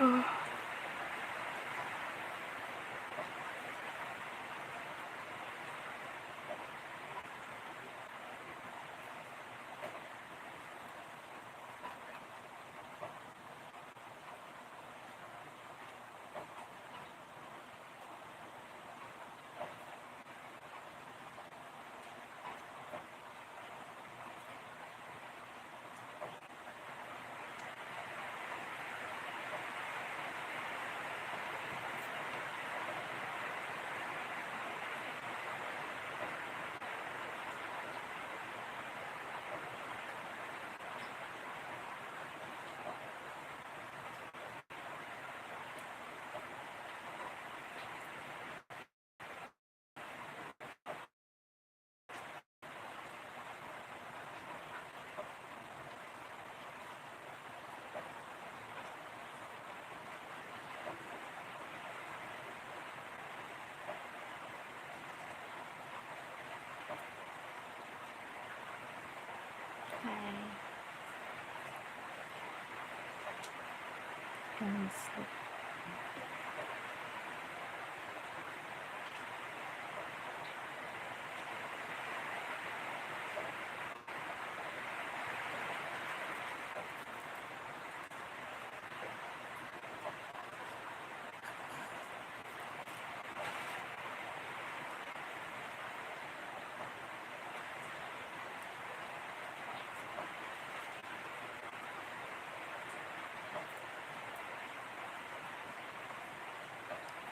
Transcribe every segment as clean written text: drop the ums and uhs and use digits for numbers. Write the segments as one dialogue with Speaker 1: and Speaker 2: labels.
Speaker 1: Oh. Hi. Can sleep.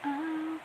Speaker 1: Oh.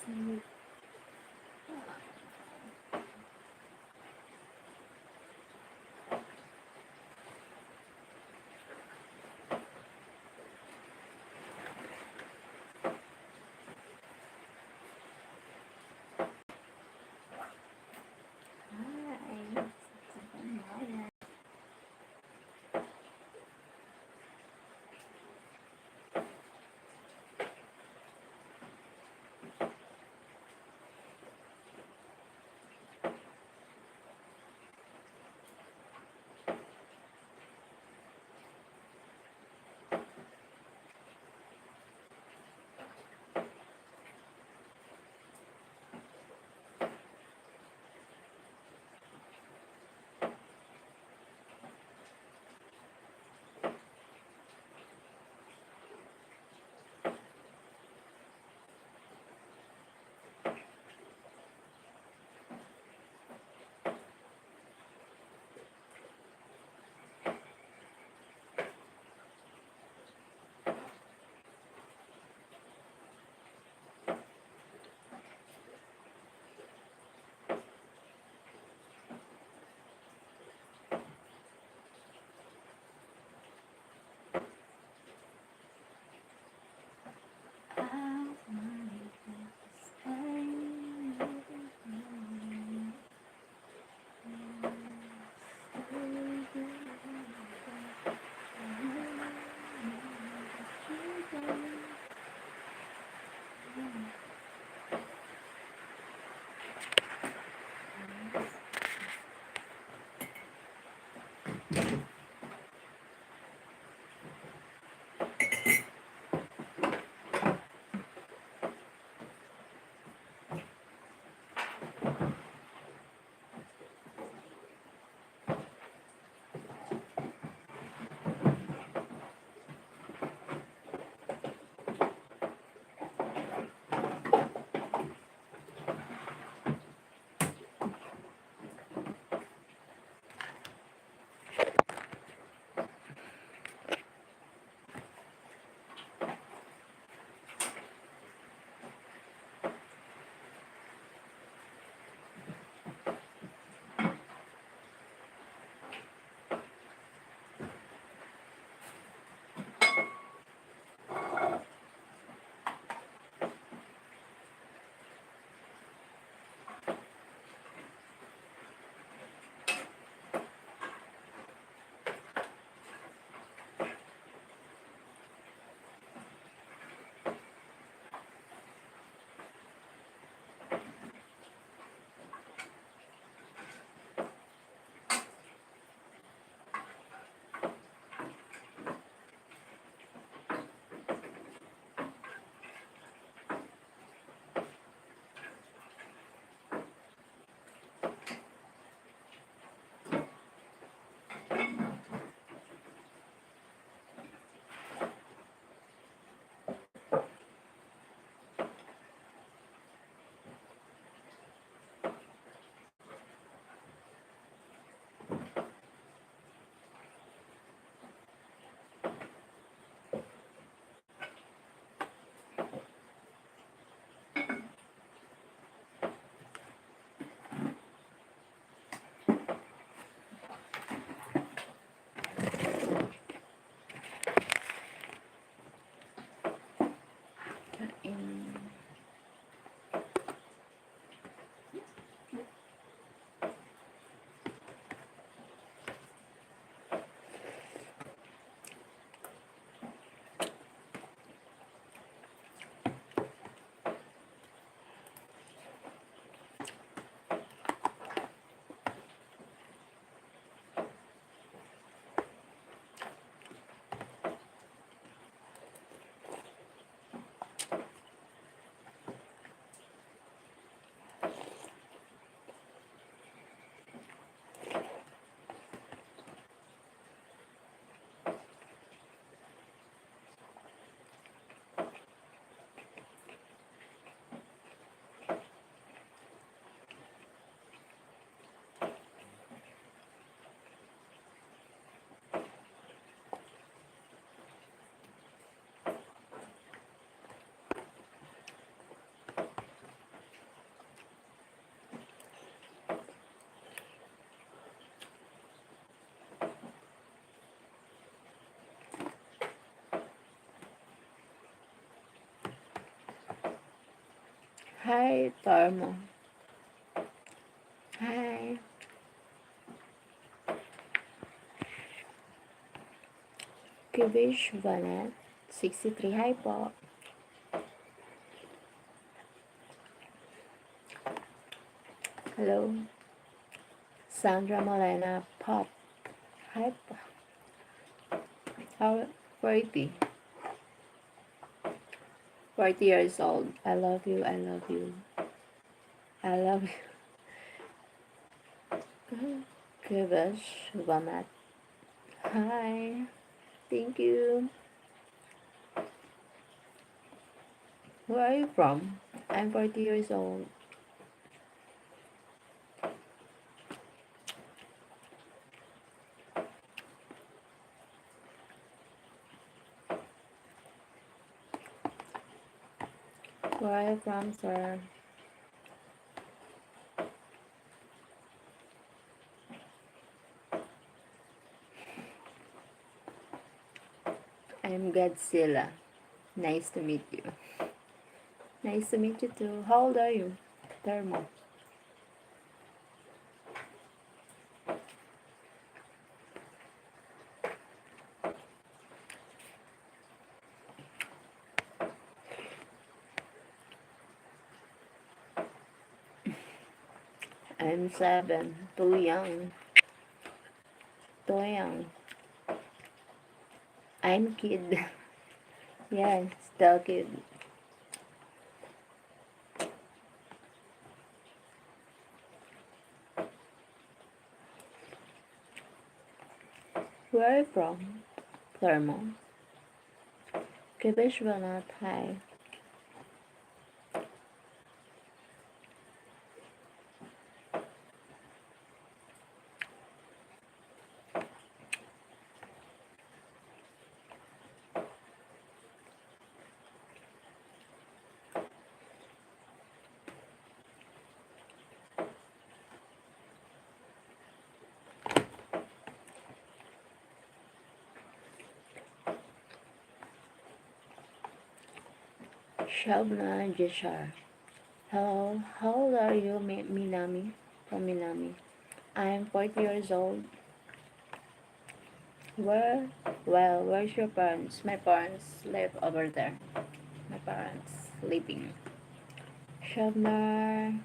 Speaker 1: Sleep. Hi. Hi, Thermo. Hi. Kivish Vanet. 63. Hi po. Hello. Sandra Molena Pop. Hi po. How 40. 40 years old. I love you. I love you. I love you. Kivish Vanet. Hi. Thank you. Where are you from? I'm 40 years old. Where are you from, sir? I'm Godzilla. Nice to meet you. Nice to meet you too. How old are you? Thermo. I'm 7. Too young. Too young. I'm kid. Yes, still kid. Where are you from? Claremont. Quebec not high. Shabna Jishar. Hello, how old are you, Minami? From Minami. I'm 40 years old. Where? Well, where's your parents? My parents live over there. My parents living. Shabna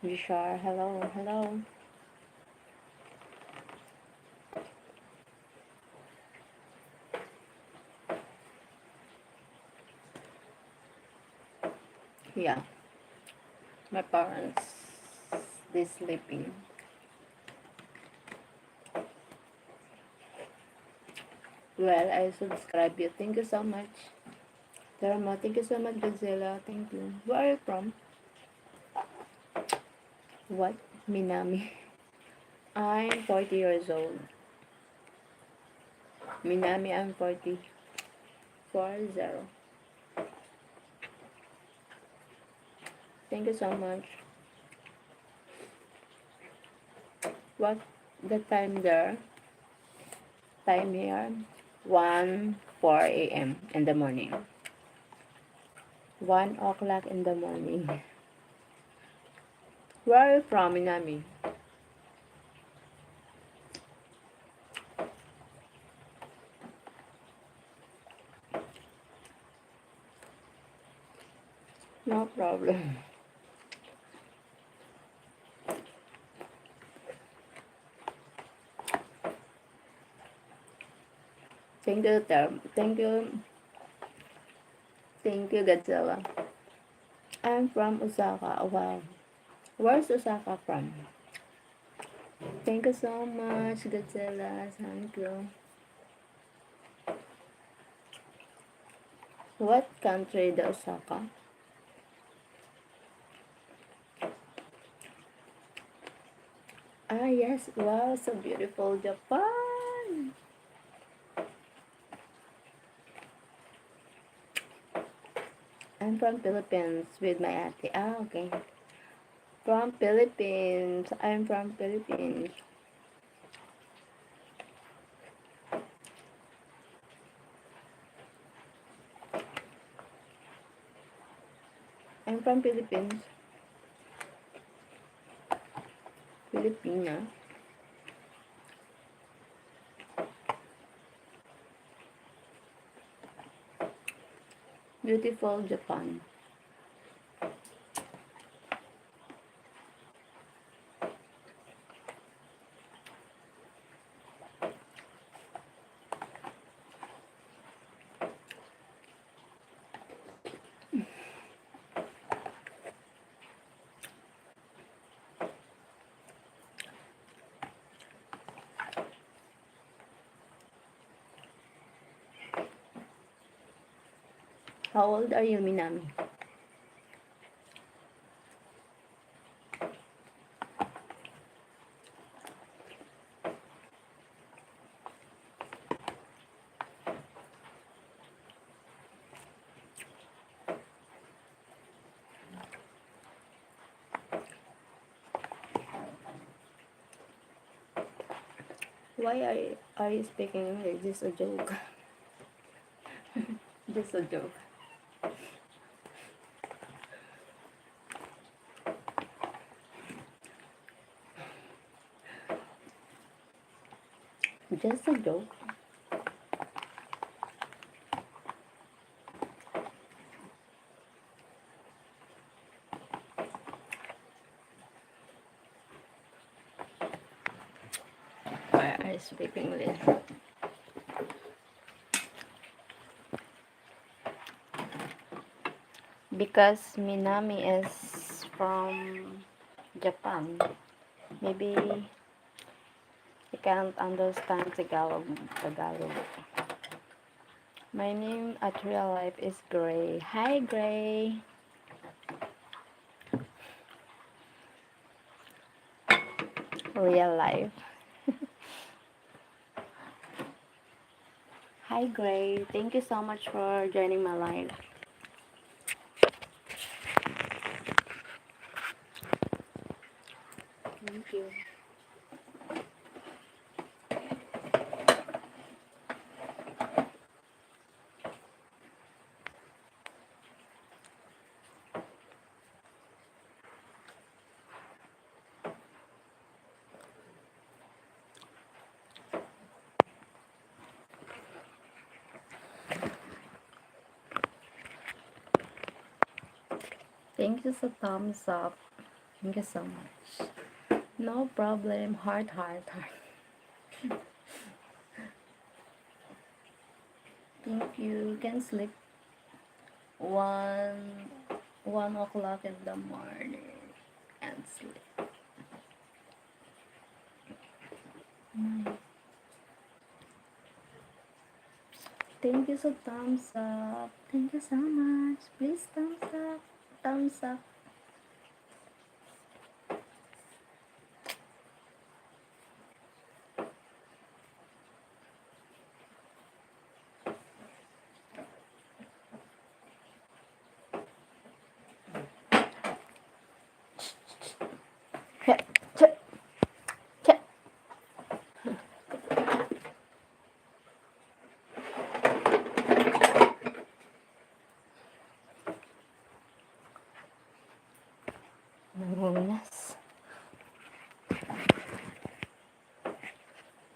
Speaker 1: Jishar. Hello, hello. Yeah, my parents they sleeping. Well, I subscribe you. Thank you so much. Dharma, thank you so much, Godzilla. Thank you. Where are you from? What? Minami. I'm 40 years old. Minami, I'm 40. 40. Thank you so much. What the time there? Time here? 1:04 a.m. in the morning. 1 o'clock in the morning. Where are you from, Minami? No problem. Thank you, thank you, thank you, Godzilla. I'm from Osaka. Wow. Where's Osaka from? Thank you so much, Godzilla. Thank you. What country the Osaka? Ah, yes. Wow, so beautiful. Japan. I'm from Philippines with my ate. Ah, okay. From Philippines. I'm from Philippines. I'm from Philippines. Filipina. Beautiful Japan. How old are you, Minami? Why are you speaking English? Just a joke. Just a joke. Just a joke. speak English. Because Minami is from Japan, maybe he can't understand Tagalog. My name at real life is Gray. Hi, Gray. Real life. Hi, Gray. Thank you so much for joining my live. Thank you. Thank you so thumbs up. Thank you so much. No problem. Heart, heart, heart. Thank you. Can sleep 1 o'clock in the morning and sleep. Thank you so thumbs up. Thank you so much. Please thumbs up. Thumbs up. Nangunas.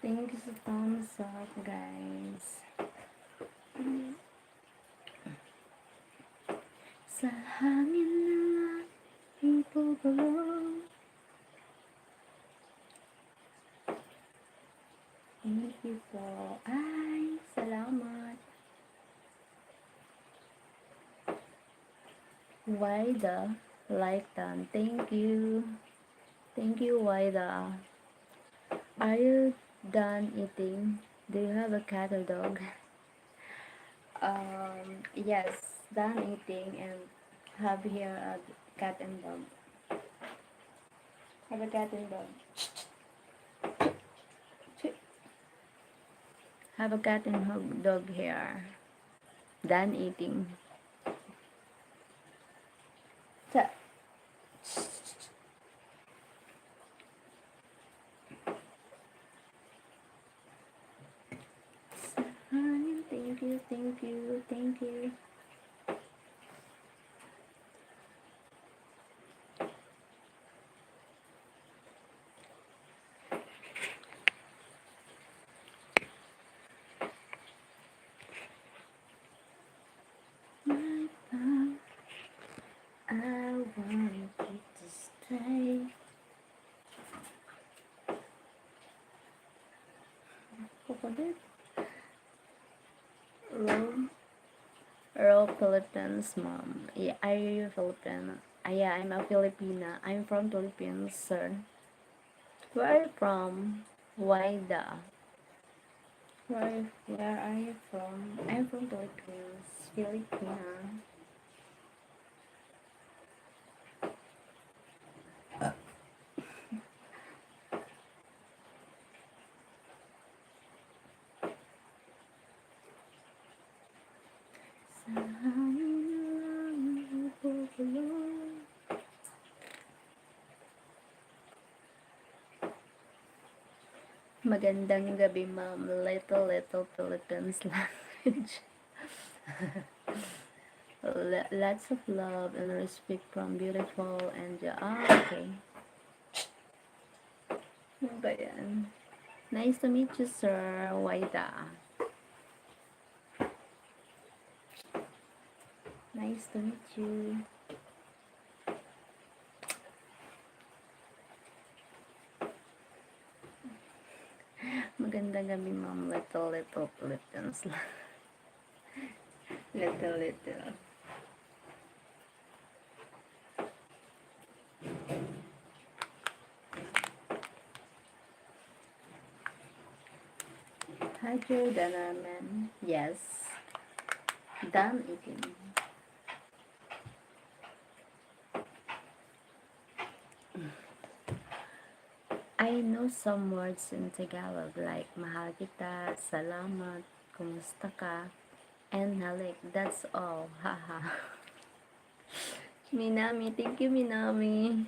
Speaker 1: Thank you so thumbs up, guys. Sa hangin na aking pagulong. Thank you po. Ay, salamat. Wida, like done. Thank you. Thank you, Wida. Are you done eating? Do you have a cat or dog? Yes, done eating and have here a cat and dog. Have a cat and dog. Have a cat and dog here. Done eating. Thank you, thank you, thank you. My love, I want you to stay. Kukulit. Role Philippines mom. Yeah, are you Filipino? Yeah, I'm a Filipina. I'm from Philippines, sir. Where are you from? Wida. Where are you from? I'm from Philippines. Filipina. Magandang gabi, ma'am. Little Philippines language. Lots of love and respect from beautiful and okay. Ano ba yan? Nice to meet you, sir. Waida. Nice to meet you. Magandang magandang gabi, ma'am. Little Philippines. Little. Had you done ramen? Yes. Done eating. I know some words in Tagalog like mahal kita, salamat, kumusta ka, and halik. That's all. Haha. Minami, thank you, Minami.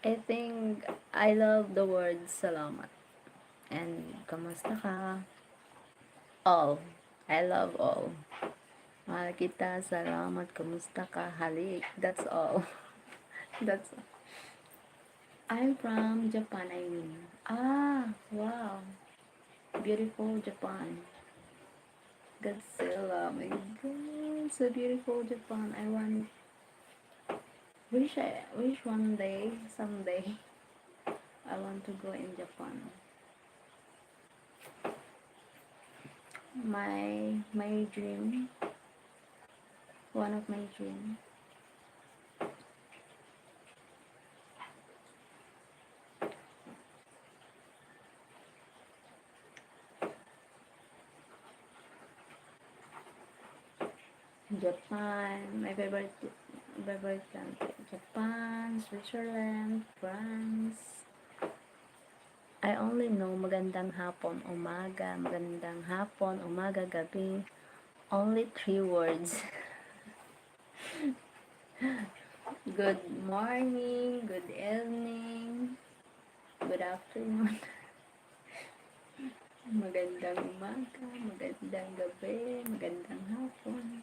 Speaker 1: I think I love the word salamat and kumusta ka. All. I love all. Mahal kita, salamat, kumusta ka, halik. That's all. That's all. I'm from Japan, I mean. Ah, wow. Beautiful Japan. Godzilla, my god, so beautiful Japan. I want, wish one day, someday, I want to go in Japan. My dream, one of my dreams. Japan, my favorite country. Japan, Switzerland, France. I only know magandang hapon, umaga, magandang hapon, umaga, gabi. Only 3 words. Good morning, good evening, good afternoon. Magandang umaga, magandang gabi, magandang hapon.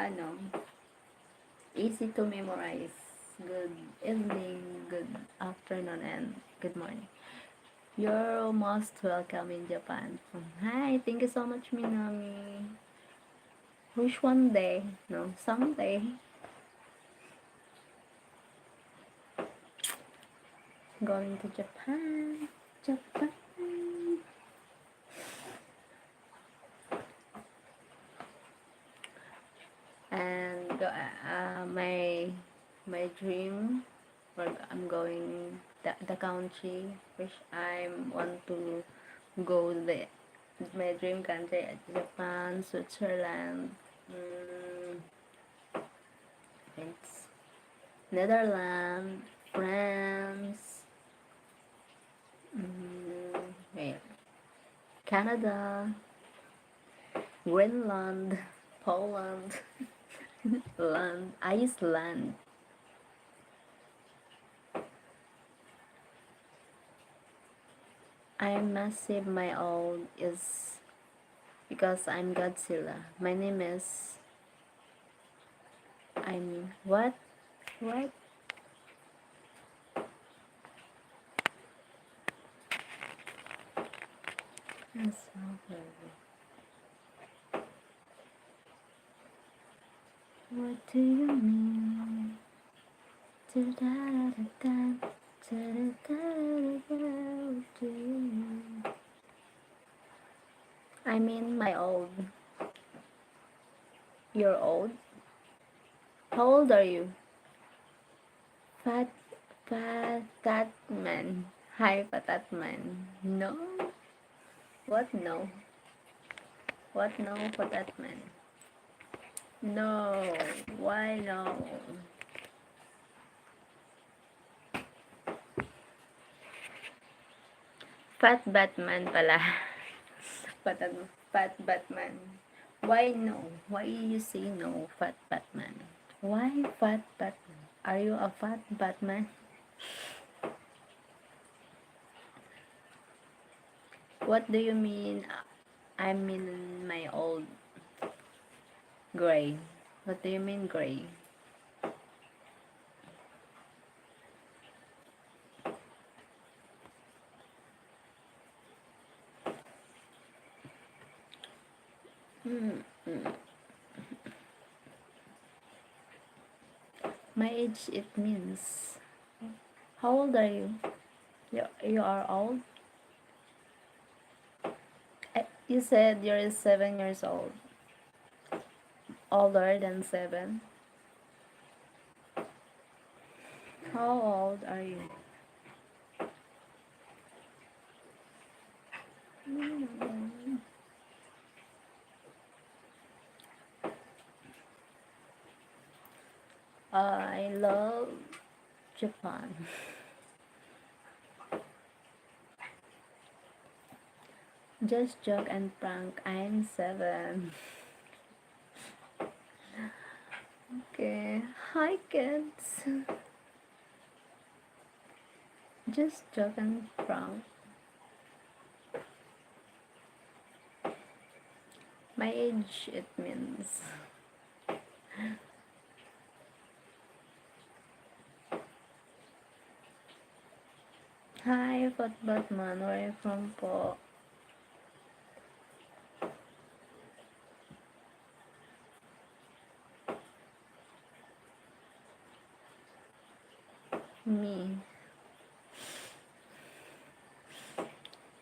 Speaker 1: No. Easy to memorize. Good evening, good afternoon, and good morning. You're most welcome in Japan. Hi, thank you so much, Minami. Wish one day, no, someday. Going to Japan. And my dream, where I'm going the country which I want to go my dream country, Japan, Switzerland, it's Netherlands, France, Canada, Greenland, Poland, Iceland. I'm massive. My old is because I'm Godzilla. My name is. What? What? That's so horrible. What do you mean? What do you mean? I mean my old. You're old? How old are you? Fat man. Hi, Patat man. No? What no? What no, Patat man? No. Why no? Fat Batman pala. Fat Batman. Why no? Why you say no, Fat Batman? Why Fat Batman? Are you a fat Batman? What do you mean? I'm in my old gray. What do you mean gray? My age, it means. How old are you? You are old? You said you're 7 years old. Older than 7? How old are you? I love Japan. Just joke and prank. I'm 7. Okay. Hi, kids. Just joke and prank. My age, it means. Hi, Batman. Where are you from po? Me.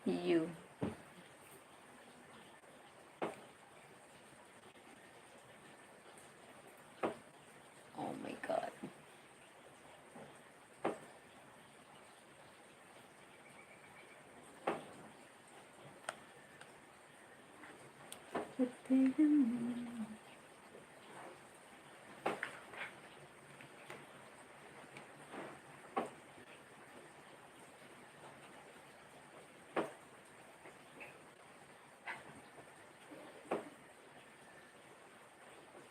Speaker 1: You. Oh my god. What do you mean?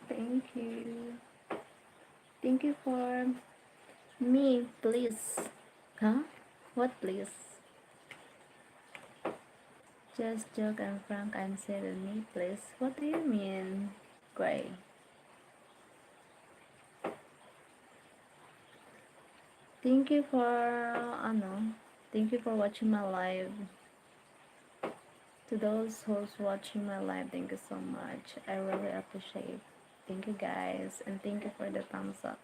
Speaker 1: Thank you. Thank you for me, please. Huh? What, please? Just joke and prank and say to me, please. What do you mean? Gray. Thank you for, thank you for watching my live. To those who's watching my live, thank you so much. I really appreciate. Thank you guys, and thank you for the thumbs up.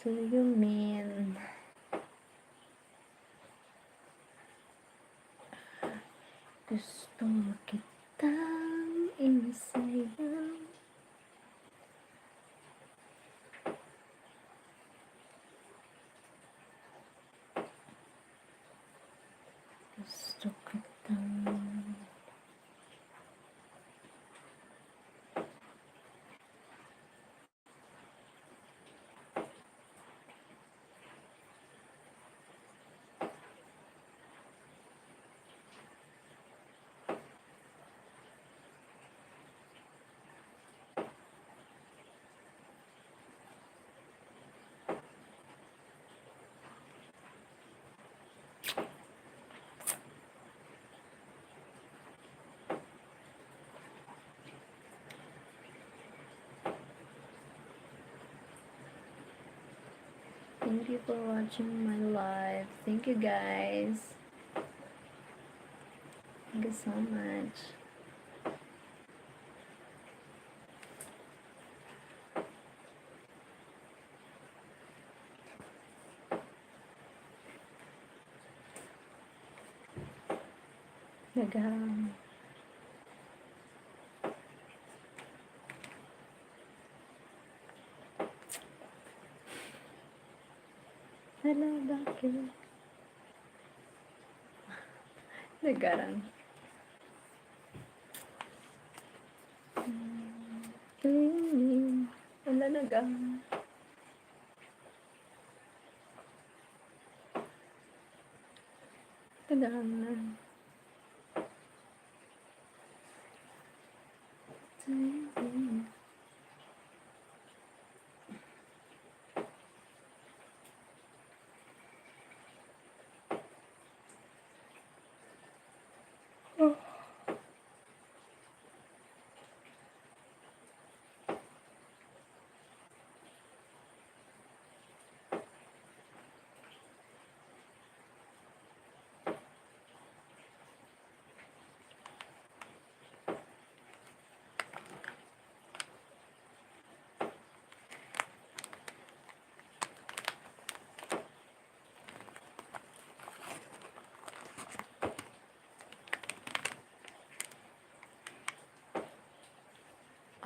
Speaker 1: Do you mean gusto kitang inisayang? Gusto kitang Thank you for watching my live. Thank you guys. Thank you so much. Nagarang. Hello, bakit? Nagarang. Wala nagang. Nagarang na.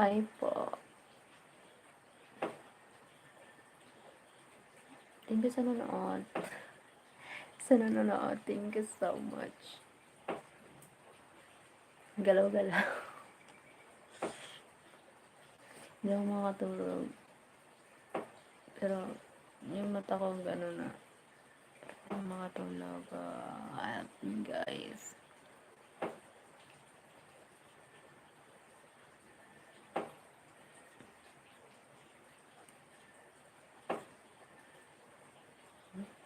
Speaker 1: Hi po. Thank you sa nanonood. Sa nanonood, thank you so much. Galaw-galaw. Hindi ako makatulog. Pero, yung mata ko gano'n na. Hindi makatulog. Guys.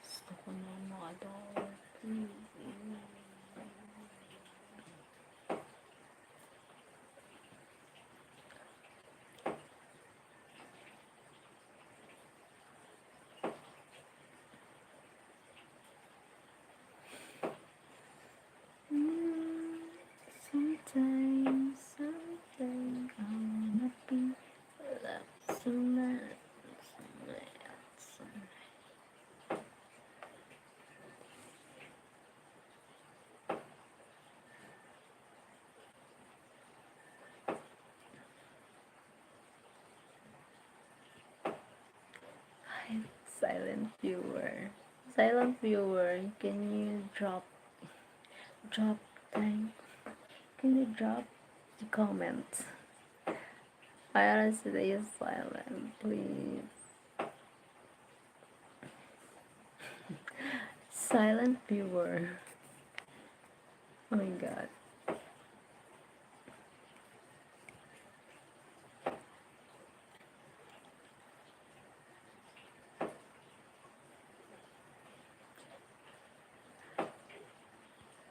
Speaker 1: Gusto ko na makatulog. Sometimes I wanna be loved so much. Hi, silent viewer. Silent viewer, can you drop time? Can you drop the comment? I honestly is silent, please. Silent viewer. Oh my god.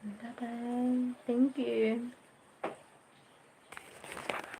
Speaker 1: Bye bye. Thank you.